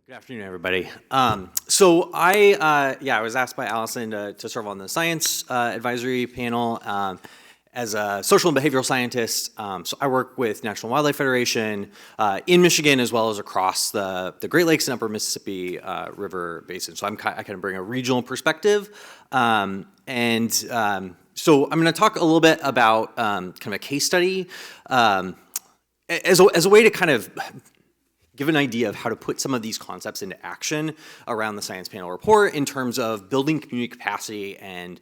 Good afternoon, everybody. I was asked by Allison to serve on the science advisory panel as a social and behavioral scientist. So I work with National Wildlife Federation in Michigan as well as across the Great Lakes and Upper Mississippi River Basin. So I kind of bring a regional perspective, so I'm going to talk a little bit about kind of a case study as a way to kind of give an idea of how to put some of these concepts into action around the science panel report in terms of building community capacity and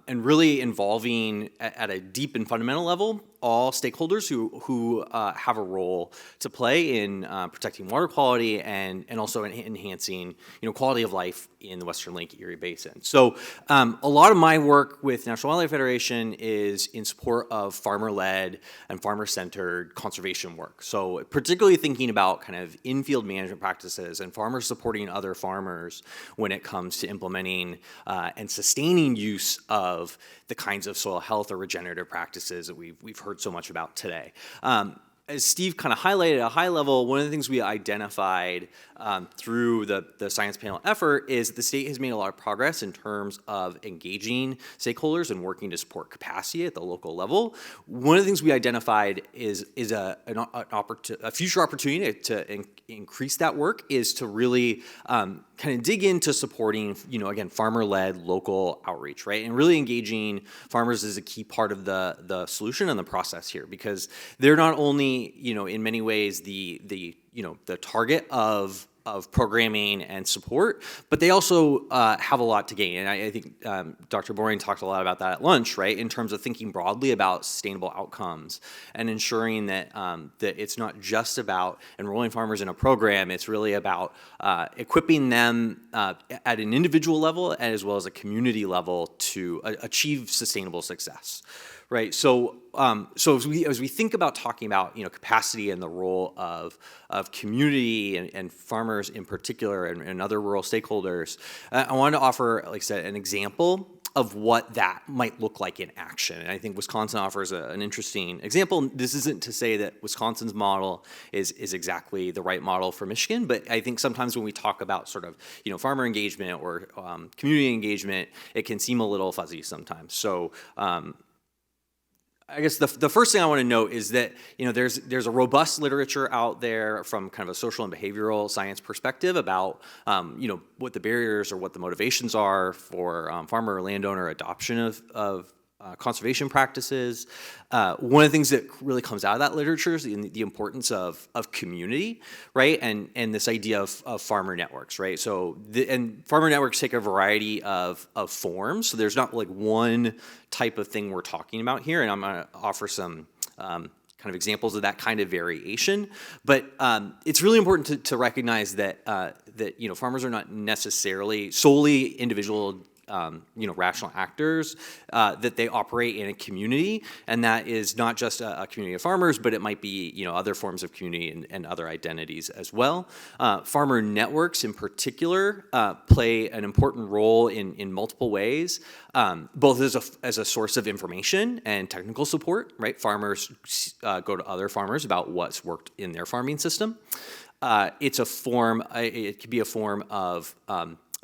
really involving at a deep and fundamental level all stakeholders who have a role to play in protecting water quality and also enhancing quality of life in the Western Lake Erie Basin. So a lot of my work with National Wildlife Federation is in support of farmer-led and farmer-centered conservation work. So particularly thinking about kind of in-field management practices and farmers supporting other farmers when it comes to implementing and sustaining use of the kinds of soil health or regenerative practices that we've heard so much about today. As Steve kind of highlighted at a high level, one of the things we identified through the science panel effort is that the state has made a lot of progress in terms of engaging stakeholders and working to support capacity at the local level. One of the things we identified is a future opportunity to increase that work is to really kind of dig into supporting, again, farmer-led local outreach, right? And really engaging farmers is a key part of the solution and the process here, because they're not only, in many ways the target of programming and support, but they also have a lot to gain. And I think Dr. Boring talked a lot about that at lunch, right? In terms of thinking broadly about sustainable outcomes and ensuring that that it's not just about enrolling farmers in a program, it's really about equipping them at an individual level as well as a community level to achieve sustainable success. Right, so as we think about talking about capacity and the role of community and farmers in particular and other rural stakeholders, I wanted to offer, like I said, an example of what that might look like in action. And I think Wisconsin offers an interesting example. This isn't to say that Wisconsin's model is exactly the right model for Michigan, but I think sometimes when we talk about sort of farmer engagement or community engagement, it can seem a little fuzzy sometimes. So I guess the first thing I want to note is that there's a robust literature out there from kind of a social and behavioral science perspective about what the barriers or what the motivations are for farmer or landowner adoption of conservation practices. One of the things that really comes out of that literature is the importance of community, right? And this idea of farmer networks, right? So and farmer networks take a variety of forms. So there's not like one type of thing we're talking about here, and I'm going to offer some kind of examples of that kind of variation. But it's really important to recognize that farmers are not necessarily solely individual rational actors, that they operate in a community, and that is not just a community of farmers, but it might be other forms of community and other identities as well. Farmer networks in particular play an important role in multiple ways, both as a source of information and technical support, right? Farmers go to other farmers about what's worked in their farming system. It could be a form of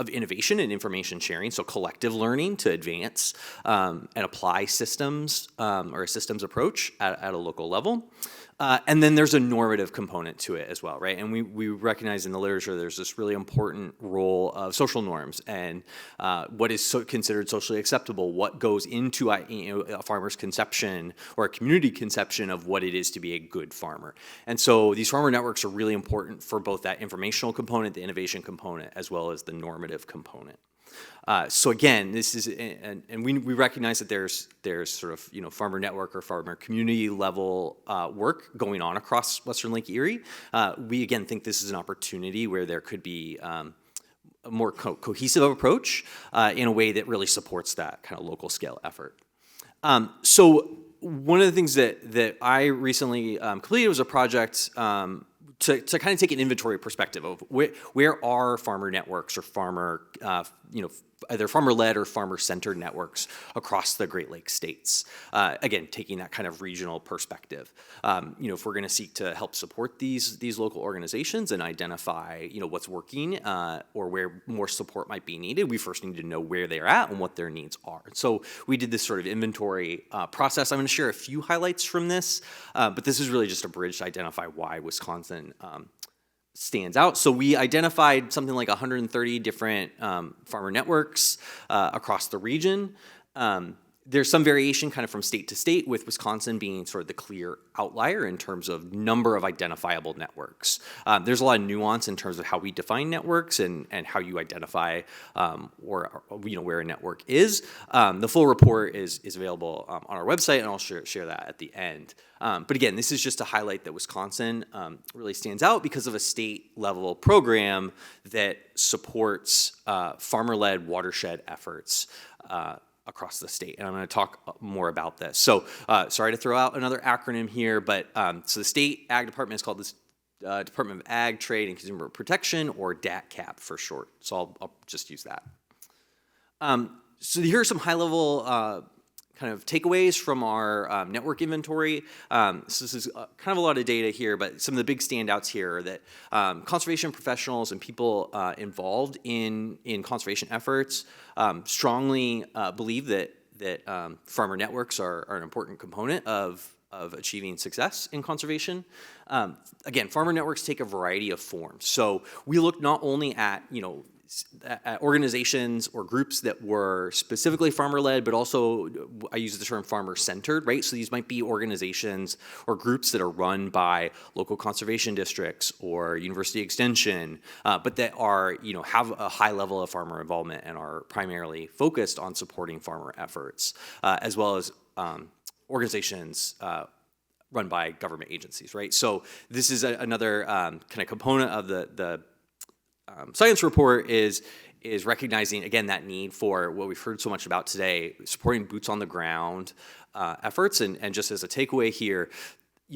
innovation and information sharing, so collective learning to advance and apply systems or a systems approach at a local level. And then there's a normative component to it as well, right? And we recognize in the literature there's this really important role of social norms and what is considered socially acceptable, what goes into a farmer's conception or a community conception of what it is to be a good farmer. And so these farmer networks are really important for both that informational component, the innovation component, as well as the normative component. So again, this is, and we recognize that there's sort of farmer network or farmer community level work going on across Western Lake Erie. We again think this is an opportunity where there could be a more cohesive approach in a way that really supports that kind of local scale effort. So one of the things that I recently completed was a project to kind of take an inventory perspective of where are farmer networks or farmer either farmer-led or farmer-centered networks across the Great Lakes states. Again, taking that kind of regional perspective. If we're going to seek to help support these local organizations and identify, what's working or where more support might be needed, we first need to know where they're at and what their needs are. So we did this sort of inventory process. I'm going to share a few highlights from this, but this is really just a bridge to identify why Wisconsin stands out. So we identified something like 130 different farmer networks across the region. There's some variation kind of from state to state, with Wisconsin being sort of the clear outlier in terms of number of identifiable networks. There's a lot of nuance in terms of how we define networks and how you identify where a network is. The full report is available on our website, and I'll share that at the end. But again, this is just to highlight that Wisconsin really stands out because of a state-level program that supports farmer-led watershed efforts across the state, and I'm going to talk more about this. So sorry to throw out another acronym here, but so the state ag department is called this Department of Ag, Trade, and Consumer Protection, or DATCP for short. So I'll just use that. So here are some high-level kind of takeaways from our network inventory. So this is kind of a lot of data here, but some of the big standouts here are that conservation professionals and people involved in conservation efforts strongly believe that farmer networks are an important component of achieving success in conservation. Again, farmer networks take a variety of forms. So we look not only at organizations or groups that were specifically farmer-led, but also I use the term farmer-centered, right? So these might be organizations or groups that are run by local conservation districts or university extension, but that are, have a high level of farmer involvement and are primarily focused on supporting farmer efforts, as well as organizations run by government agencies, right? So this is another kind of component of the science report is recognizing, again, that need for what we've heard so much about today, supporting boots on the ground efforts. And just as a takeaway here,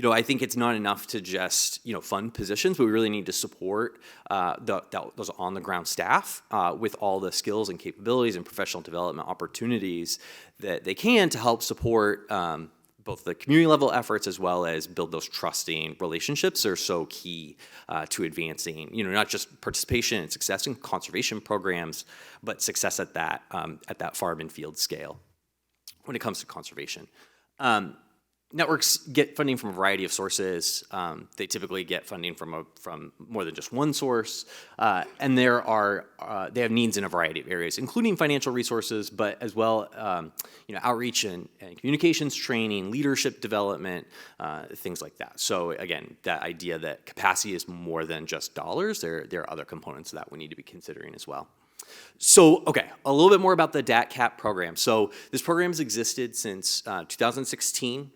I think it's not enough to just, fund positions, but we really need to support those on the ground staff with all the skills and capabilities and professional development opportunities that they can to help support both the community level efforts as well as build those trusting relationships are so key to advancing, not just participation and success in conservation programs, but success at that farm and field scale when it comes to conservation. Networks get funding from a variety of sources. They typically get funding from more than just one source, and they have needs in a variety of areas, including financial resources, but as well, outreach and communications training, leadership development, things like that. So again, that idea that capacity is more than just dollars. There are other components that we need to be considering as well. So, okay, a little bit more about the DATCP program. So this program has existed since 2016.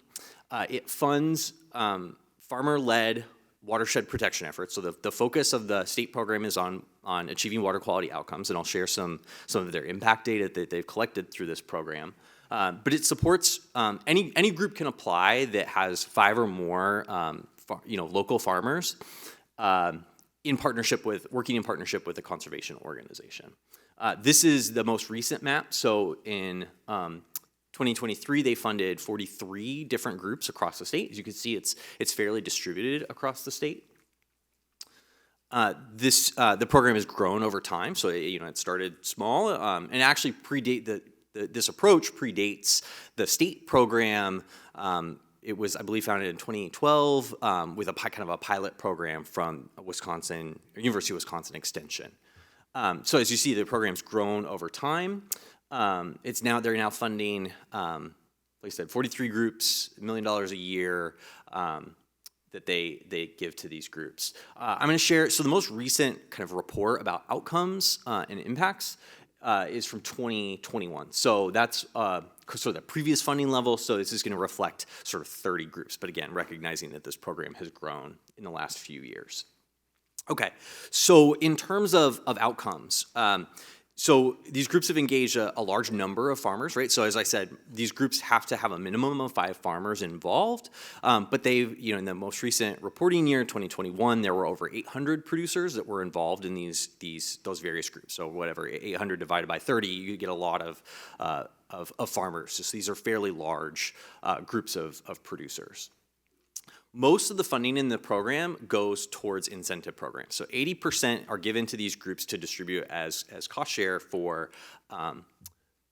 It funds farmer-led watershed protection efforts. So the focus of the state program is on achieving water quality outcomes, and I'll share some of their impact data that they've collected through this program. But it supports any group can apply that has 5 or more local farmers working in partnership with a conservation organization. This is the most recent map. So in 2023, they funded 43 different groups across the state. As you can see, it's fairly distributed across the state. The program has grown over time, so it started small and actually this approach predates the state program. It was, I believe, founded in 2012 with a kind of a pilot program from University of Wisconsin Extension. So as you see, the program's grown over time. They're now funding, like I said, 43 groups, $1 million a year that they give to these groups. I'm going to share, so the most recent kind of report about outcomes and impacts is from 2021. So that's sort of the previous funding level, so this is going to reflect sort of 30 groups, but again, recognizing that this program has grown in the last few years. Okay, so in terms of outcomes, So these groups have engaged a large number of farmers, right? So as I said, these groups have to have a minimum of 5 farmers involved, but they've, in the most recent reporting year, 2021, there were over 800 producers that were involved in those various groups. So whatever, 800 divided by 30, you get a lot of farmers. So these are fairly large groups of producers. Most of the funding in the program goes towards incentive programs. So 80% are given to these groups to distribute as cost share for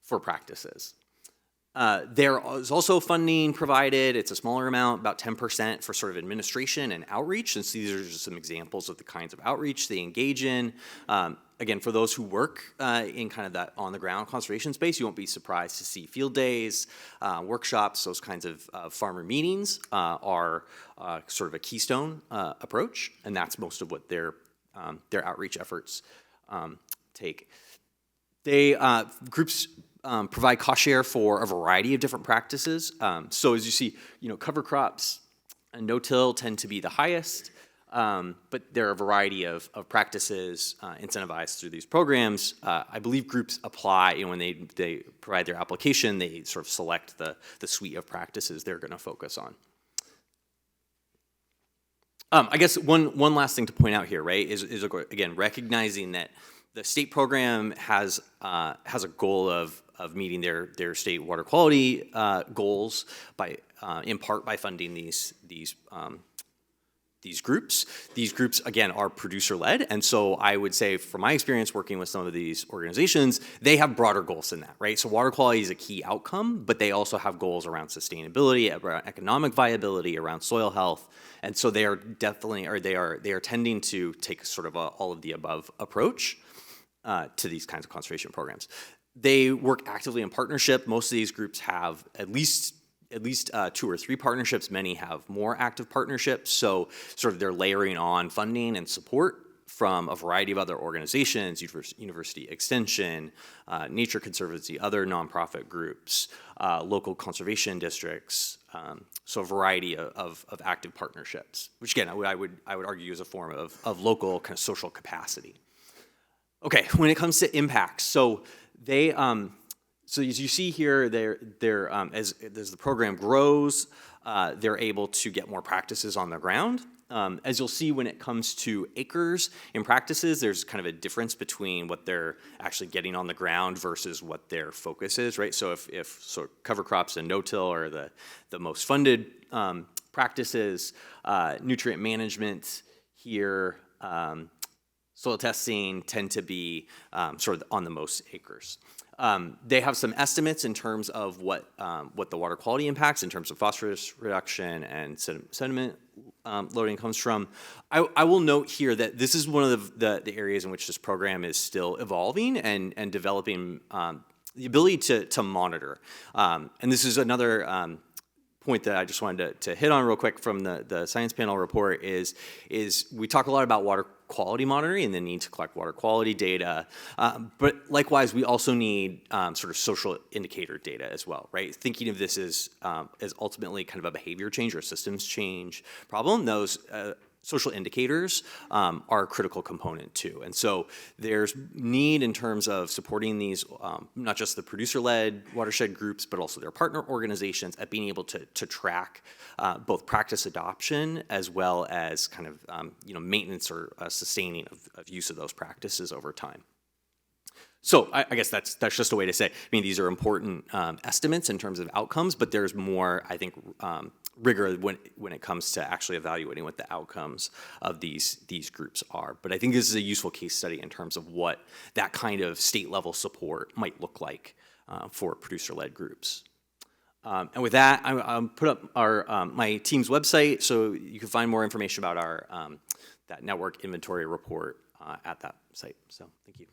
practices. There is also funding provided. It's a smaller amount, about 10% for sort of administration and outreach. And so these are just some examples of the kinds of outreach they engage in. Again, for those who work in kind of that on-the-ground conservation space, you won't be surprised to see field days, workshops, those kinds of farmer meetings are sort of a keystone approach, and that's most of what their outreach efforts take. Groups provide cost share for a variety of different practices. So as you see, cover crops and no-till tend to be the highest. But there are a variety of practices incentivized through these programs. I believe groups apply, when they provide their application, they sort of select the suite of practices they're going to focus on. I guess one last thing to point out here, right, is again, recognizing that the state program has a goal of meeting their state water quality goals in part by funding these groups. These groups, again, are producer-led, and so I would say, from my experience working with some of these organizations, they have broader goals than that, right? So water quality is a key outcome, but they also have goals around sustainability, around economic viability, around soil health, and so they are definitely, or they are tending to take sort of all of the above approach to these kinds of conservation programs. They work actively in partnership. Most of these groups have at least 2 or 3 partnerships. Many have more active partnerships, so sort of they're layering on funding and support from a variety of other organizations, University Extension, Nature Conservancy, other nonprofit groups, local conservation districts, so a variety of active partnerships, which again, I would argue is a form of local kind of social capacity. Okay, when it comes to impacts, so they, so as you see here, as the program grows, they're able to get more practices on the ground. As you'll see, when it comes to acres in practices, there's kind of a difference between what they're actually getting on the ground versus what their focus is, right? So if cover crops and no-till are the most funded practices, nutrient management here, soil testing tend to be sort of on the most acres. They have some estimates in terms of what the water quality impacts in terms of phosphorus reduction and sediment loading comes from. I will note here that this is one of the areas in which this program is still evolving and developing the ability to monitor. And this is another point that I just wanted to hit on real quick from the science panel report is we talk a lot about water quality monitoring and the need to collect water quality data, but likewise we also need sort of social indicator data as well, right? Thinking of this as ultimately kind of a behavior change or a systems change problem, those social indicators are a critical component too. And so there's need in terms of supporting these, not just the producer-led watershed groups, but also their partner organizations at being able to track both practice adoption as well as kind of maintenance or sustaining of use of those practices over time. So I guess that's just a way to say, these are important estimates in terms of outcomes, but there's more, I think, rigor when it comes to actually evaluating what the outcomes of these groups are. But I think this is a useful case study in terms of what that kind of state level support might look like for producer-led groups. And with that, I'll put up my team's website so you can find more information about our that network inventory report at that site. So thank you.